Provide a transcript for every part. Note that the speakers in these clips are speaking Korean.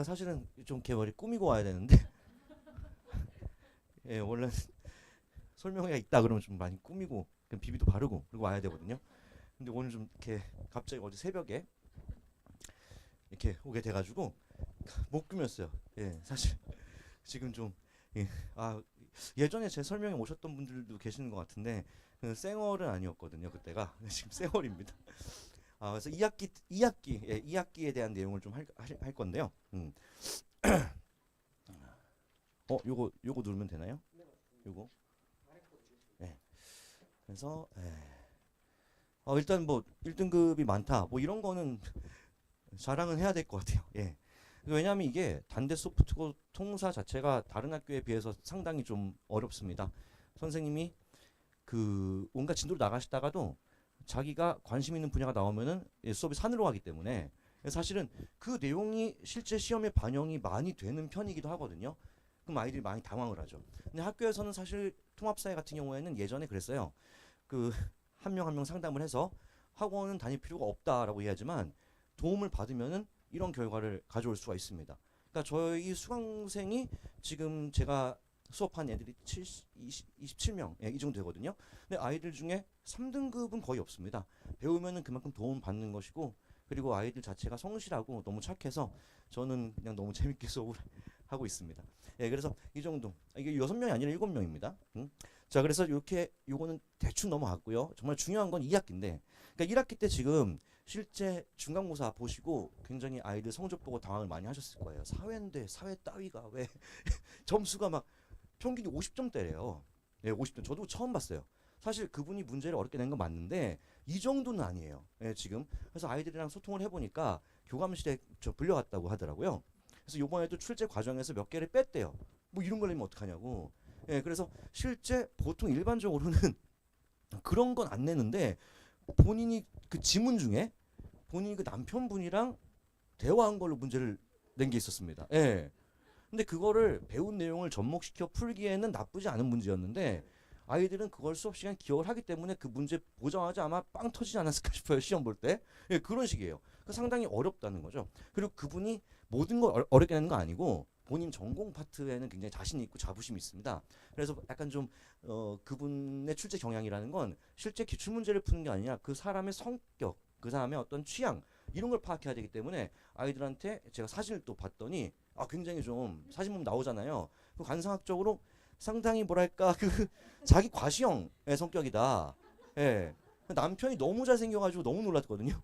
제가 사실은 좀 이렇게 머리 꾸미고 와야 되는데 예, 원래 설명회가 있다 그러면 좀 많이 꾸미고 그냥 비비도 바르고 그리고 와야 되거든요. 근데 오늘 좀 이렇게 갑자기 어제 새벽에 이렇게 오게 돼가지고 못 꾸몄어요. 예, 사실 지금 좀 예, 예전에 제 설명회 오셨던 분들도 계시는 것 같은데 그 쌩얼은 아니었거든요. 그때가 지금 쌩얼입니다. 그래서 2학기에 대한 내용을 좀 할 건데요. 요거 누르면 되나요? 요거. 네. 그래서 일단 뭐 1등급이 많다. 뭐 이런 거는 자랑은 해야 될 것 같아요. 예. 왜냐하면 이게 단대 소프트웨어 통사 자체가 다른 학교에 비해서 상당히 좀 어렵습니다. 선생님이 그 온갖 진도로 나가시다가도 자기가 관심 있는 분야가 나오면은 수업이 산으로 가기 때문에 사실은 그 내용이 실제 시험에 반영이 많이 되는 편이기도 하거든요. 그럼 아이들이 많이 당황을 하죠. 근데 학교에서는 사실 통합사회 같은 경우에는 예전에 그랬어요. 그 한 명 한 명 상담을 해서 학원은 다닐 필요가 없다라고 이야기하지만 도움을 받으면은 이런 결과를 가져올 수가 있습니다. 그러니까 저희 수강생이 지금 제가 수업한 애들이 27명 이 정도 되거든요. 근데 아이들 중에 3등급은 거의 없습니다. 배우면은 그만큼 도움 받는 것이고 그리고 아이들 자체가 성실하고 너무 착해서 저는 그냥 너무 재밌게 수업을 하고 있습니다. 예, 그래서 이 정도. 이게 6명이 아니라 7명입니다. 자, 그래서 이렇게 요거는 대충 넘어갔고요. 정말 중요한 건 2학기인데 그러니까 1학기 때 지금 실제 중간고사 보시고 굉장히 아이들 성적 보고 당황을 많이 하셨을 거예요. 사회인데 사회 따위가 왜 점수가 막 평균이 50점대래요. 예, 50점. 저도 처음 봤어요. 사실 그분이 문제를 어렵게 낸 건 맞는데 이 정도는 아니에요. 예, 지금. 그래서 아이들이랑 소통을 해보니까 교감실에 저 불려갔다고 하더라고요. 그래서 요번에도 출제 과정에서 몇 개를 뺐대요. 뭐 이런 걸 내면 어떡하냐고. 예, 그래서 실제 보통 일반적으로는 그런 건 안 내는데 본인이 그 지문 중에 본인이 그 남편분이랑 대화한 걸로 문제를 낸 게 있었습니다. 예. 근데 그거를 배운 내용을 접목시켜 풀기에는 나쁘지 않은 문제였는데 아이들은 그걸 수업 시간 기억을 하기 때문에 그 문제 보자마자 아마 빵 터지지 않았을까 싶어요. 시험 볼 때. 예, 그런 식이에요. 상당히 어렵다는 거죠. 그리고 그분이 모든 걸 어렵게 내는 거 아니고 본인 전공 파트에는 굉장히 자신이 있고 자부심이 있습니다. 그래서 약간 좀 그분의 출제 경향이라는 건 실제 기출 문제를 푸는 게 아니라 그 사람의 성격, 그 사람의 어떤 취향 이런 걸 파악해야 되기 때문에 아이들한테 제가 사진을 또 봤더니 굉장히 좀 사진 보면 나오잖아요. 그 관상학적으로 상당히 뭐랄까 그 자기 과시형의 성격이다. 예. 남편이 너무 잘생겨가지고 너무 놀랐거든요.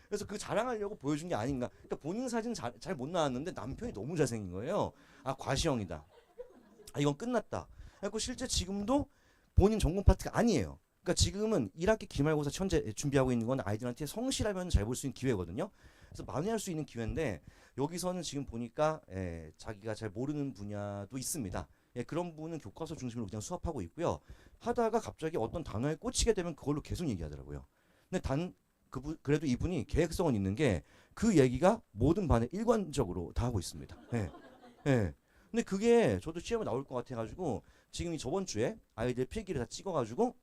그래서 그 자랑하려고 보여준 게 아닌가. 그러니까 본인 사진 잘 못 나왔는데 남편이 너무 잘생긴 거예요. 과시형이다. 이건 끝났다. 그래서 실제 지금도 본인 전공 파트가 아니에요. 그러니까 지금은 1학기 기말고사 현재 준비하고 있는 건 아이들한테 성실하면 잘 볼 수 있는 기회거든요. 그래서 만회할 수 있는 기회인데 여기서는 지금 보니까 자기가 잘 모르는 분야도 있습니다. 그런 부분은 교과서 중심으로 그냥 수업하고 있고요. 하다가 갑자기 어떤 단어에 꽂히게 되면 그걸로 계속 얘기하더라고요. 근데 그래도 이분이 계획성은 있는 게 그 얘기가 모든 반에 일관적으로 다 하고 있습니다. 예. 예. 근데 그게 저도 시험에 나올 것 같아가지고 지금 이 저번 주에 아이들 필기를 다 찍어가지고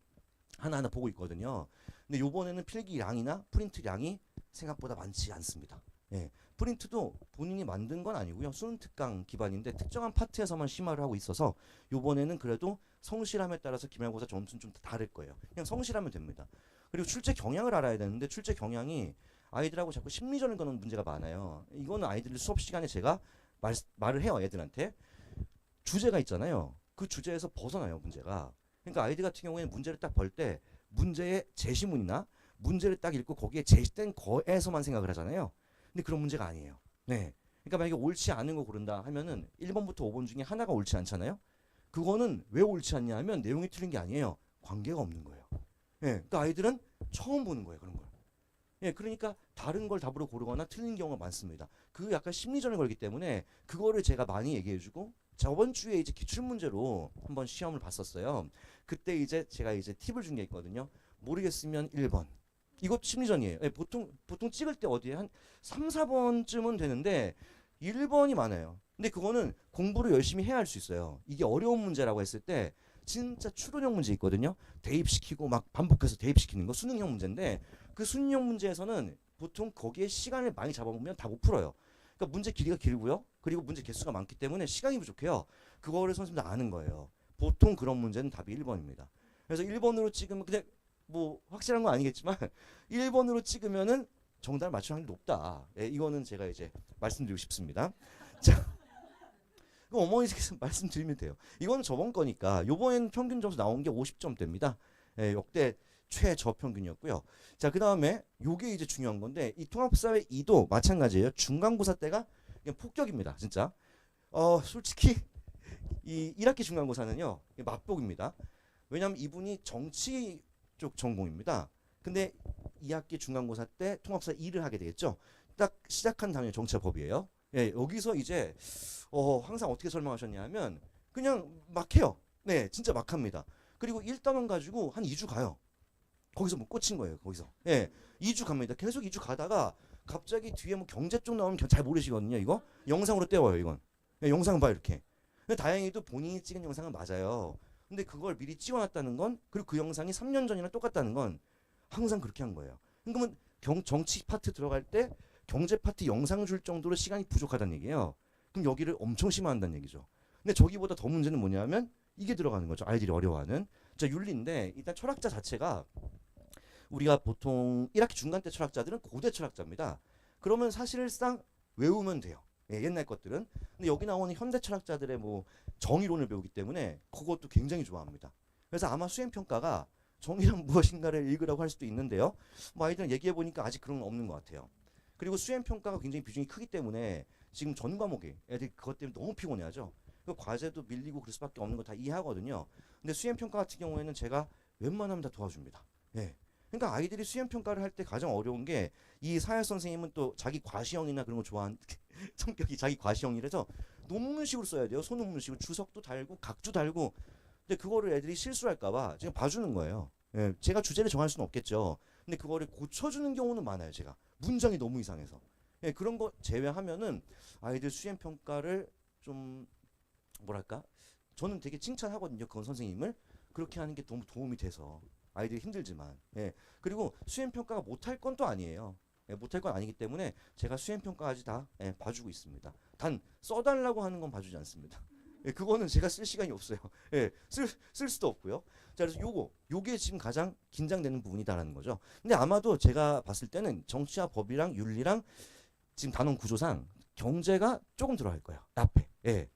하나하나 보고 있거든요. 근데 요번에는 필기량이나 프린트량이 생각보다 많지 않습니다. 예. 프린트도 본인이 만든 건 아니고요. 수능 특강 기반인데 특정한 파트에서만 심화를 하고 있어서 요번에는 그래도 성실함에 따라서 기말고사 점수는 좀 다를 거예요. 그냥 성실하면 됩니다. 그리고 출제 경향을 알아야 되는데 출제 경향이 아이들하고 자꾸 심리전을 거는 문제가 많아요. 이거는 아이들 수업 시간에 제가 말을 해요. 애들한테. 주제가 있잖아요. 그 주제에서 벗어나요. 문제가. 그러니까 아이들 같은 경우에는 문제를 딱 볼 때 문제의 제시문이나 문제를 딱 읽고 거기에 제시된 거에서만 생각을 하잖아요. 근데 그런 문제가 아니에요. 네. 그러니까 만약에 옳지 않은 거 고른다 하면은 1번부터 5번 중에 하나가 옳지 않잖아요. 그거는 왜 옳지 않냐 하면 내용이 틀린 게 아니에요. 관계가 없는 거예요. 예. 그러니까 아이들은 처음 보는 거예요. 그런 걸. 예, 그러니까 다른 걸 답으로 고르거나 틀린 경우가 많습니다. 그 약간 심리전을 걸기 때문에 그거를 제가 많이 얘기해주고 저번 주에 이제 기출 문제로 한번 시험을 봤었어요. 그때 이제 제가 이제 팁을 준 게 있거든요. 모르겠으면 1번. 이거 심리전이에요. 예, 보통 찍을 때 어디에 한 3, 4번쯤은 되는데 1번이 많아요. 근데 그거는 공부를 열심히 해야 할 수 있어요. 이게 어려운 문제라고 했을 때 진짜 추론형 문제 있거든요. 대입시키고 막 반복해서 대입시키는 거 수능형 문제인데 그 수능형 문제에서는 보통 거기에 시간을 많이 잡아보면 다 못 풀어요. 그러니까 그러니까 문제 길이가 길고요. 그리고 문제 개수가 많기 때문에 시간이 부족해요. 그거를 선생님들 아는 거예요. 보통 그런 문제는 답이 1번입니다. 그래서 1번으로 찍으면 근데 뭐 확실한 건 아니겠지만 1번으로 찍으면은 정답을 맞출 확률이 높다. 예, 이거는 제가 이제 말씀드리고 싶습니다. 자, 그럼 어머니께서 말씀드리면 돼요. 이거는 저번 거니까 요번엔 평균 점수 나온 게 50점대입니다. 예, 역대 최저평균이었고요. 자, 그 다음에 요게 이제 중요한 건데 이 통합사회 2도 마찬가지예요. 중간고사 때가 그냥 폭격입니다. 진짜. 솔직히 이 1학기 중간고사는요. 맛복입니다. 왜냐하면 이분이 정치 쪽 전공입니다. 근데 2학기 중간고사 때 통합사 2를 하게 되겠죠. 딱 시작한 단원이 정치와 법이에요. 예, 여기서 이제 항상 어떻게 설명하셨냐면 그냥 막 해요. 네, 진짜 막 합니다. 그리고 1단원 가지고 한 2주 가요. 거기서 뭐 꽂힌 거예요. 거기서. 예, 2주 갑니다. 계속 2주 가다가 갑자기 뒤에 뭐 경제 쪽 나오면 잘 모르시거든요. 이거 영상으로 떼워요. 이건. 예, 영상 봐 이렇게. 근데 다행히도 본인이 찍은 영상은 맞아요. 근데 그걸 미리 찍어놨다는 건 그리고 그 영상이 3년 전이랑 똑같다는 건 항상 그렇게 한 거예요. 그러면 정치 파트 들어갈 때 경제 파트 영상 줄 정도로 시간이 부족하다는 얘기예요. 그럼 여기를 엄청 심화한다는 얘기죠. 근데 저기보다 더 문제는 뭐냐면 이게 들어가는 거죠. 아이들이 어려워하는. 자, 윤리인데 일단 철학자 자체가 우리가 보통 1학기 중간 때 철학자들은 고대 철학자입니다. 그러면 사실상 외우면 돼요. 예, 옛날 것들은. 근데 여기 나오는 현대 철학자들의 뭐 정의론을 배우기 때문에 그것도 굉장히 좋아합니다. 그래서 아마 수행평가가 정의란 무엇인가를 읽으라고 할 수도 있는데요. 뭐 아이들은 얘기해 보니까 아직 그런 건 없는 것 같아요. 그리고 수행평가가 굉장히 비중이 크기 때문에 지금 전 과목이 애들이 그것 때문에 너무 피곤해하죠. 그 과제도 밀리고 그럴 수밖에 없는 거 다 이해하거든요. 근데 수행평가 같은 경우에는 제가 웬만하면 다 도와줍니다. 예. 그러니까 아이들이 수행평가를 할 때 가장 어려운 게 이 사회 선생님은 또 자기 과시형이나 그런 거 좋아하는 성격이 자기 과시형이라서 논문식으로 써야 돼요. 소논문식으로 주석도 달고 각도 달고. 근데 그거를 애들이 실수할까봐 제가 봐주는 거예요. 예, 제가 주제를 정할 수는 없겠죠. 근데 그거를 고쳐주는 경우는 많아요. 제가 문장이 너무 이상해서. 예, 그런 거 제외하면은 아이들 수행평가를 좀 뭐랄까? 저는 되게 칭찬하거든요. 그건 선생님을 그렇게 하는 게 너무 도움이 돼서 아이들이 힘들지만. 예, 그리고 수행평가가 못할 건 또 아니에요. 예, 못할 건 아니기 때문에 제가 수행평가까지 다 봐주고 있습니다. 단 써달라고 하는 건 봐주지 않습니다. 예, 그거는 제가 쓸 시간이 없어요. 예, 쓸 수도 없고요. 자, 그래서 요게 지금 가장 긴장되는 부분이다라는 거죠. 근데 아마도 제가 봤을 때는 정치와 법이랑 윤리랑 지금 단원 구조상 경제가 조금 들어갈 거예요. 앞에. 예.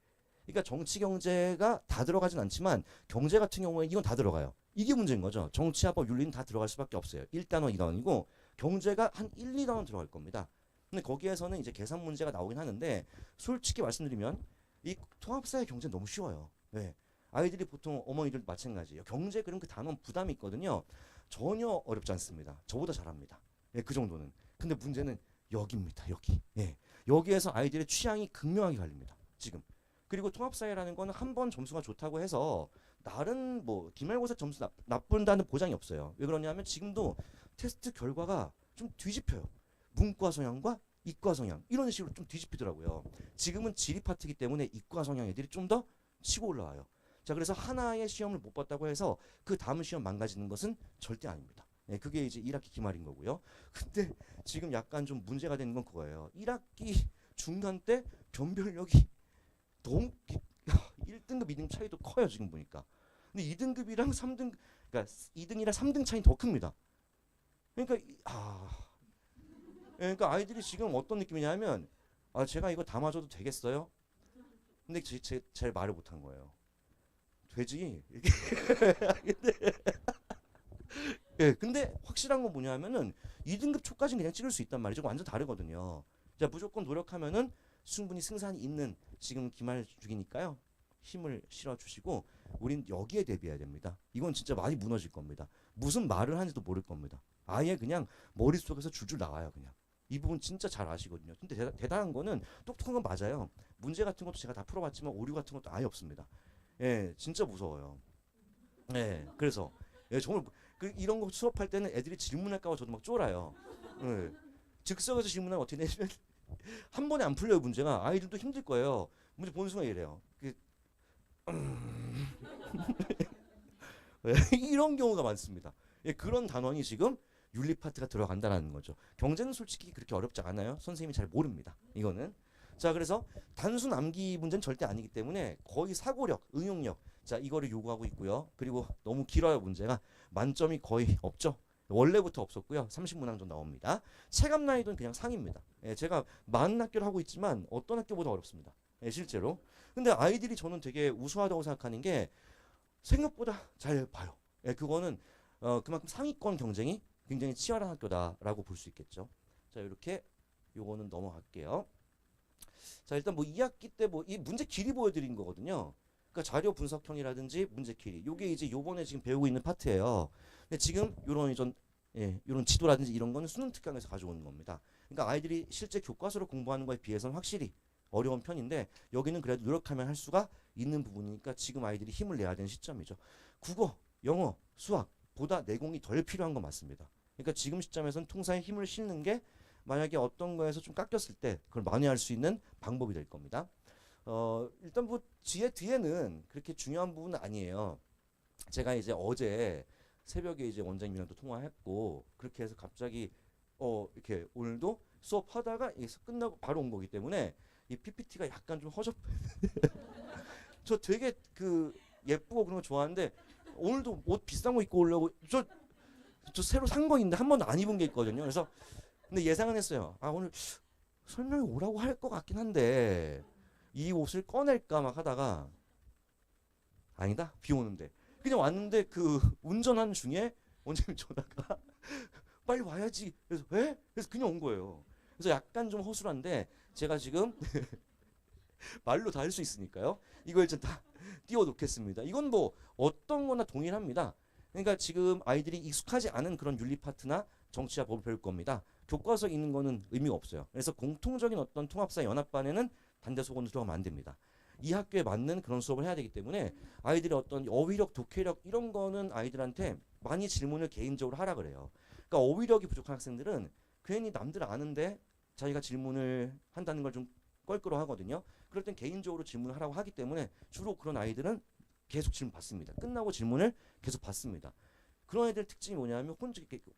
그러니까 정치 경제가 다 들어가진 않지만 경제 같은 경우에 이건 다 들어가요. 이게 문제인 거죠. 정치와 법, 윤리는 다 들어갈 수밖에 없어요. 1단원, 2단원이고 경제가 한 1, 2단원 들어갈 겁니다. 근데 거기에서는 이제 계산 문제가 나오긴 하는데 솔직히 말씀드리면 이 통합사회 경제는 너무 쉬워요. 네. 아이들이 보통 어머니들 마찬가지예요. 경제 그럼 그 단원 부담이 있거든요. 전혀 어렵지 않습니다. 저보다 잘합니다. 예, 그 정도는. 근데 문제는 여기입니다. 여기. 예. 여기에서 아이들의 취향이 극명하게 갈립니다. 지금. 그리고 통합사회라는 거는 한 번 점수가 좋다고 해서 다른 뭐 기말고사 점수 나쁜다는 보장이 없어요. 왜 그러냐면 지금도 테스트 결과가 좀 뒤집혀요. 문과 성향과 이과 성향 이런 식으로 좀 뒤집히더라고요. 지금은 지리 파트이기 때문에 이과 성향 애들이 좀 더 치고 올라와요. 자, 그래서 하나의 시험을 못 봤다고 해서 그 다음 시험 망가지는 것은 절대 아닙니다. 네, 그게 이제 1학기 기말인 거고요. 근데 지금 약간 좀 문제가 되는 건 그거예요. 1학기 중간 때 변별력이 너무 1등급, 2등급 차이도 커요. 지금 보니까. 근데 2등급이랑 3등, 그러니까 2등이랑 3등 차이는 더 큽니다. 그러니까 그러니까 아이들이 지금 어떤 느낌이냐면 제가 이거 다 맞아도 되겠어요? 근데 제 말을 못한 거예요. 되지. 예, 근데 확실한 건 뭐냐면은 2등급 초까지는 그냥 찍을 수 있단 말이죠. 완전 다르거든요. 자, 무조건 노력하면은 충분히 승산이 있는 지금 기말 주기니까요. 힘을 실어주시고 우린 여기에 대비해야 됩니다. 이건 진짜 많이 무너질 겁니다. 무슨 말을 하는지도 모를 겁니다. 아예 그냥 머릿속에서 줄줄 나와요. 그냥. 이 부분 진짜 잘 아시거든요. 근데 대단한 거는 똑똑한 건 맞아요. 문제 같은 것도 제가 다 풀어봤지만 오류 같은 것도 아예 없습니다. 예, 진짜 무서워요. 예, 그래서 예, 정말 이런 거 수업할 때는 애들이 질문할까 봐 저도 막 쫄아요. 예, 즉석에서 질문하면 어떻게 되냐면 한 번에 안 풀려요. 문제가 아이들도 힘들 거예요. 문제 보는 순간 이래요. 이런 경우가 많습니다. 예, 그런 단원이 지금 윤리 파트가 들어간다라는 거죠. 경제는 솔직히 그렇게 어렵지 않아요. 선생님이 잘 모릅니다. 이거는. 자, 그래서 단순 암기 문제는 절대 아니기 때문에 거의 사고력, 응용력, 자, 이거를 요구하고 있고요. 그리고 너무 길어요, 문제가. 만점이 거의 없죠. 원래부터 없었고요. 30문항 정도 나옵니다. 체감 난이도는 그냥 상입니다. 예, 제가 많은 학교를 하고 있지만 어떤 학교보다 어렵습니다. 예, 실제로. 근데 아이들이 저는 되게 우수하다고 생각하는 게 생각보다 잘 봐요. 예, 그거는 그만큼 상위권 경쟁이 굉장히 치열한 학교다라고 볼 수 있겠죠. 자, 이렇게 요거는 넘어갈게요. 자, 일단 뭐 2학기 때 뭐 이 문제 길이 보여드린 거거든요. 그러니까 자료 분석형이라든지 문제 길이. 요게 이제 요번에 지금 배우고 있는 파트예요. 근데 지금 요런 이전 요런 지도라든지 이런 거는 수능 특강에서 가져오는 겁니다. 그러니까 아이들이 실제 교과서로 공부하는 거에 비해서는 확실히 어려운 편인데 여기는 그래도 노력하면 할 수가 있는 부분이니까 지금 아이들이 힘을 내야 되는 시점이죠. 국어, 영어, 수학보다 내공이 덜 필요한 건 맞습니다. 그러니까 지금 시점에서는 통사에 힘을 싣는 게 만약에 어떤 거에서 좀 깎였을 때 그걸 만회할 수 있는 방법이 될 겁니다. 일단 뭐 뒤에는 그렇게 중요한 부분은 아니에요. 제가 이제 어제 새벽에 이제 원장님이랑도 통화했고 그렇게 해서 갑자기 이렇게 오늘도 수업하다가 끝나고 바로 온 거기 때문에 이 PPT가 약간 좀 허접. 저 되게 그 예쁘고 그런 거 좋아하는데 오늘도 옷 비싼 거 입고 오려고 저 새로 산 거 있는데 한 번도 안 입은 게 있거든요. 그래서 근데 예상은 했어요. 아, 오늘 설명이 오라고 할 것 같긴 한데 이 옷을 꺼낼까 막 하다가 아니다. 비 오는데 그냥 왔는데 그 운전하는 중에 원장님 전화가 빨리 와야지. 그래서 왜? 그래서 그냥 온 거예요. 그래서 약간 좀 허술한데 제가 지금 말로 다 할 수 있으니까요. 이걸 좀 다 띄워놓겠습니다. 이건 뭐 어떤 거나 동일합니다. 그러니까 지금 아이들이 익숙하지 않은 그런 윤리 파트나 정치와 법을 배울 겁니다. 교과서에 있는 거는 의미가 없어요. 그래서 공통적인 어떤 통합사 연합반에는 단대소곤으로 들어가면 안 됩니다. 이 학교에 맞는 그런 수업을 해야 되기 때문에 아이들의 어떤 어휘력, 독해력 이런 거는 아이들한테 많이 질문을 개인적으로 하라 그래요. 그러니까 어휘력이 부족한 학생들은 괜히 남들 아는데 자기가 질문을 한다는 걸 좀 껄끄러워하거든요. 그럴 땐 개인적으로 질문을 하라고 하기 때문에 주로 그런 아이들은 계속 질문 받습니다. 끝나고 질문을 계속 받습니다. 그런 애들 특징이 뭐냐면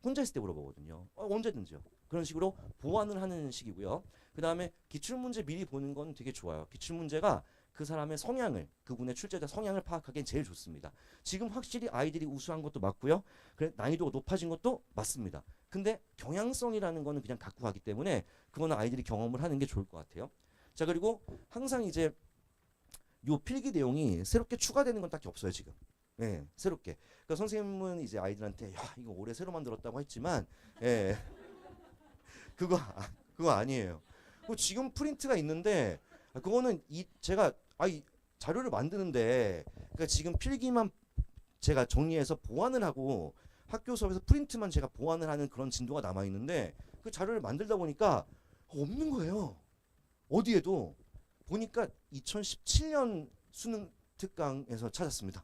혼자 있을 때 물어보거든요. 언제든지요. 그런 식으로 보완을 하는 식이고요. 그 다음에 기출문제 미리 보는 건 되게 좋아요. 기출문제가 그 사람의 성향을, 그분의 출제자 성향을 파악하기엔 제일 좋습니다. 지금 확실히 아이들이 우수한 것도 맞고요. 그래, 난이도가 높아진 것도 맞습니다. 근데 경향성이라는 거는 그냥 갖고 가기 때문에 그거는 아이들이 경험을 하는 게 좋을 것 같아요. 자, 그리고 항상 이제 요 필기 내용이 새롭게 추가되는 건 딱히 없어요, 지금. 예, 새롭게. 그러니까 선생님은 이제 아이들한테 야, 이거 올해 새로 만들었다고 했지만 예. 그거 아니에요. 지금 프린트가 있는데 그거는 제가 이 자료를 만드는데 그러니까 지금 필기만 제가 정리해서 보완을 하고 학교 수업에서 프린트만 제가 보완을 하는 그런 진도가 남아 있는데 그 자료를 만들다 보니까 없는 거예요. 어디에도 보니까 2017년 수능 특강에서 찾았습니다.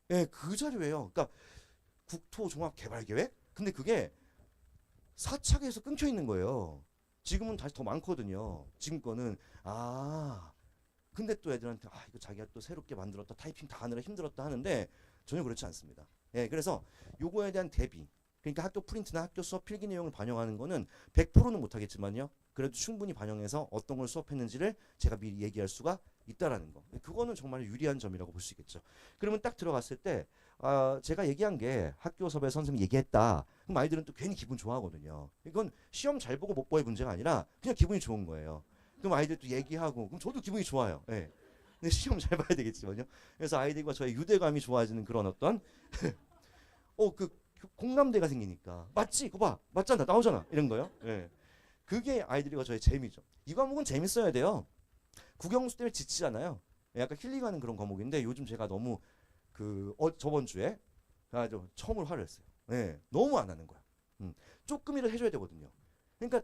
예, 그 자료예요. 그러니까 국토종합개발계획? 근데 그게 4차기에서 끊겨 있는 거예요. 지금은 다시 더 많거든요. 지금 거는 근데 또 애들한테 이거 자기가 또 새롭게 만들었다 타이핑 다 하느라 힘들었다 하는데 전혀 그렇지 않습니다. 예, 그래서 요거에 대한 대비 그러니까 학교 프린트나 학교 수업 필기 내용을 반영하는 거는 100%는 못하겠지만요. 그래도 충분히 반영해서 어떤 걸 수업했는지를 제가 미리 얘기할 수가 있다라는 거. 그거는 정말 유리한 점이라고 볼 수 있겠죠. 그러면 딱 들어갔을 때 제가 얘기한 게 학교 수업에 선생님이 얘기했다. 그럼 아이들은 또 괜히 기분 좋아하거든요. 이건 시험 잘 보고 못 보의 문제가 아니라 그냥 기분이 좋은 거예요. 그럼 아이들도 얘기하고 그럼 저도 기분이 좋아요. 예. 근데 시험 잘 봐야 되겠지만요. 그래서 아이들과 저의 유대감이 좋아지는 그런 어떤 그 공감대가 생기니까 맞지? 그거 봐. 맞잖아. 나오잖아. 이런 거요. 예. 그게 아이들과 저의 재미죠. 이 과목은 재밌어야 돼요. 국영수 때문에 지치잖아요. 약간 힐링하는 그런 과목인데 요즘 제가 너무 저번 주에 아주 처음으로 화를 냈어요. 네, 너무 안 하는 거야. 조금이라도 해줘야 되거든요. 그러니까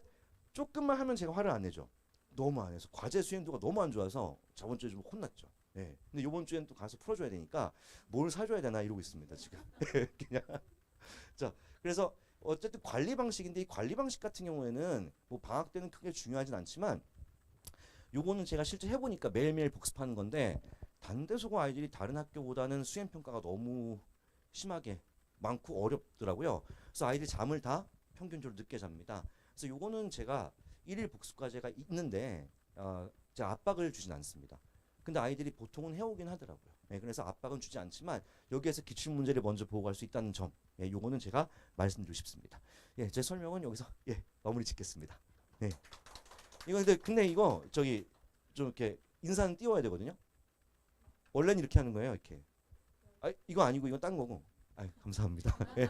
조금만 하면 제가 화를 안 내죠. 너무 안 해서 과제 수행도가 너무 안 좋아서 저번 주에 좀 혼났죠. 네. 근데 이번 주엔 또 가서 풀어줘야 되니까 뭘 사줘야 되나 이러고 있습니다 지금. 그냥 자, 그래서 어쨌든 관리 방식인데 이 관리 방식 같은 경우에는 뭐 방학 때는 크게 중요하진 않지만 요거는 제가 실제 해보니까 매일매일 복습하는 건데 단대소고 아이들이 다른 학교보다는 수행 평가가 너무 심하게 많고 어렵더라고요. 그래서 아이들이 잠을 다 평균적으로 늦게 잡니다. 그래서 요거는 제가 일일 복습 과제가 있는데 제가 압박을 주진 않습니다. 근데 아이들이 보통은 해오긴 하더라고요. 예, 그래서 압박은 주지 않지만 여기에서 기출 문제를 먼저 보고 갈 수 있다는 점, 예, 요거는 제가 말씀드리고 싶습니다. 예, 제 설명은 여기서 예, 마무리 짓겠습니다. 네. 이거 근데 이거 저기 좀 이렇게 인사는 띄워야 되거든요. 원래는 이렇게 하는 거예요, 이렇게. 아, 이거 아니고 이건 딴 거고. 아, 감사합니다. 예.